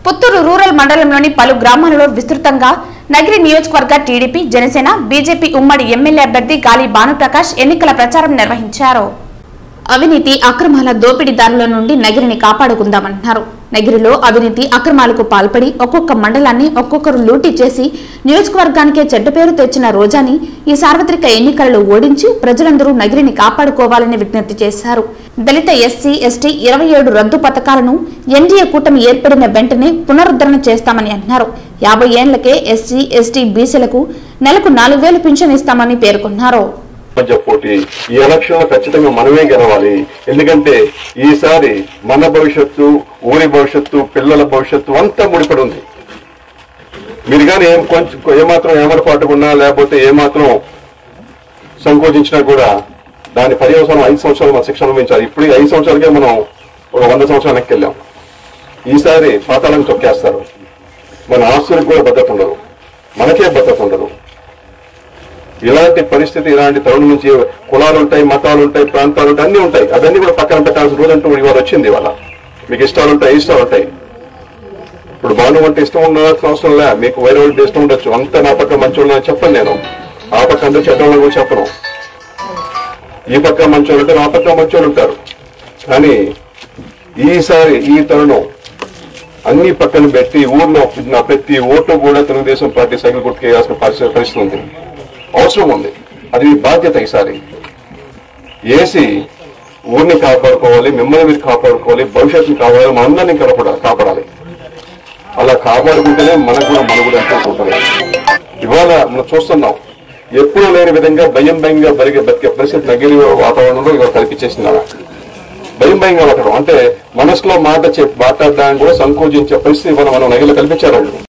Puttur rural మండలంలోని పలు గ్రామాలలో విస్తృతంగా నగిరి నియోజకవర్గ టీడీపీ, జనసేన, బీజేపీ ఉమ్మడి ఎమ్మెల్యే అభ్యర్థి గాలి భానుప్రకాష్ ఎన్నికల ప్రచారం నిర్వహించారు. అవినీతి అక్రమాల దోపిడీదారుల నుండి నగిరిని కాపాడుకుందామన్నారు. నగిరిలో అవినీతి అక్రమాలకు పాల్పడి ఒక్కొక్క మండలాన్ని ఒక్కొక్కరు లూటీ చేసి నియోజకవర్గానికే చెడ్డ పేరు తెచ్చిన రోజాని ఈ సార్వత్రిక ఎన్నికలలో ఓడించి ప్రజలందరూ నగిరిని కాపాడుకోవాలని విజ్ఞప్తి చేశారు. దళిత ఎస్సీ, ఎస్టీ 27 రద్దు పథకాలను ఎన్డీఏ కూటమి ఏర్పడిన వెంటనే పునరుద్ధరణ చేస్తామని అన్నారు. 50 ఏళ్లకే ఎస్సీ, ఎస్టీ, బీసీలకు నెలకు 4000 పింఛన్ ఇస్తామని పేర్కొన్నారు. పోటీ ఈ ఎలక్షన్ ఖచ్చితంగా మనమే గెలవాలి. ఎందుకంటే ఈసారి మన భవిష్యత్తు, ఊరి భవిష్యత్తు, పిల్లల భవిష్యత్తు అంతా ముడిపడి ఉంది. మీరు కానీ ఏమాత్రం ఏమరపాటుకున్నా లేకపోతే ఏమాత్రం సంకోచించినా కూడా దాని పర్యవసానం 5 సంవత్సరాలు మన శిక్షణ అనుభవించాలి. ఇప్పుడు 5 సంవత్సరాలకే మనం ఒక 100 సంవత్సరాలు వెనక్కి వెళ్ళాం. ఈసారి పాతాళం తొక్కేస్తారు. మన ఆస్తులకు కూడా భద్రత ఉండదు, మనకే భద్రత ఉండదు. ఇలాంటి పరిస్థితి, ఇలాంటి తరుణం నుంచి కులాలు ఉంటాయి, మతాలు ఉంటాయి, ప్రాంతాలు ఉంటాయి, అన్ని ఉంటాయి. అవన్నీ కూడా పక్కన పెట్టాల్సిన రోజంటూ ఇవాళ వచ్చింది. ఇవాళ మీకు ఇష్టాలు ఉంటాయి, ఇష్టాలు ఉంటాయి. ఇప్పుడు బాను అంటే ఇష్టం ఉండాల్సిన అవసరం లే, మీకు వేరే వాళ్ళకి ఇష్టం ఉండొచ్చు. అంతా నా పక్క మంచోళ్ళు అని చెప్పను నేను. ఆ పక్క అందరూ చెడ్డవాళ్ళని కూడా చెప్పను. ఈ పక్క మంచోళ్ళు ఉంటారు, ఆ పక్క మంచోళ్ళు ఉంటారు. కానీ ఈసారి ఈ తరుణం అన్ని పక్కన పెట్టి ఊర్లో నా ప్రతి ఓటు కూడా తెలుగుదేశం పార్టీ సైకిల్ గుర్తుకు వేయాల్సిన పరిస్థితి ఉంది, అవసరం ఉంది. అది మీ బాధ్యత. ఈసారి ఏసీ ఊరిని కాపాడుకోవాలి, మిమ్మల్ని మీరు కాపాడుకోవాలి, భవిష్యత్తుని కాపాడాలి, మనందరినీ కాపాడాలి. అలా కాపాడుకుంటేనే మనకు కూడా మనుగడ అనుకుంటుంది. ఇవాళ మనం చూస్తున్నాం, ఎప్పుడూ లేని విధంగా భయంగా బతికే పరిస్థితి నగిరి వాతావరణంలో ఇవాళ కల్పించేసింది. భయంగా బతకడం అంటే మనసులో మాట్లాడడానికి కూడా సంకోచించే పరిస్థితి మనం నగిరిలో కల్పించారు.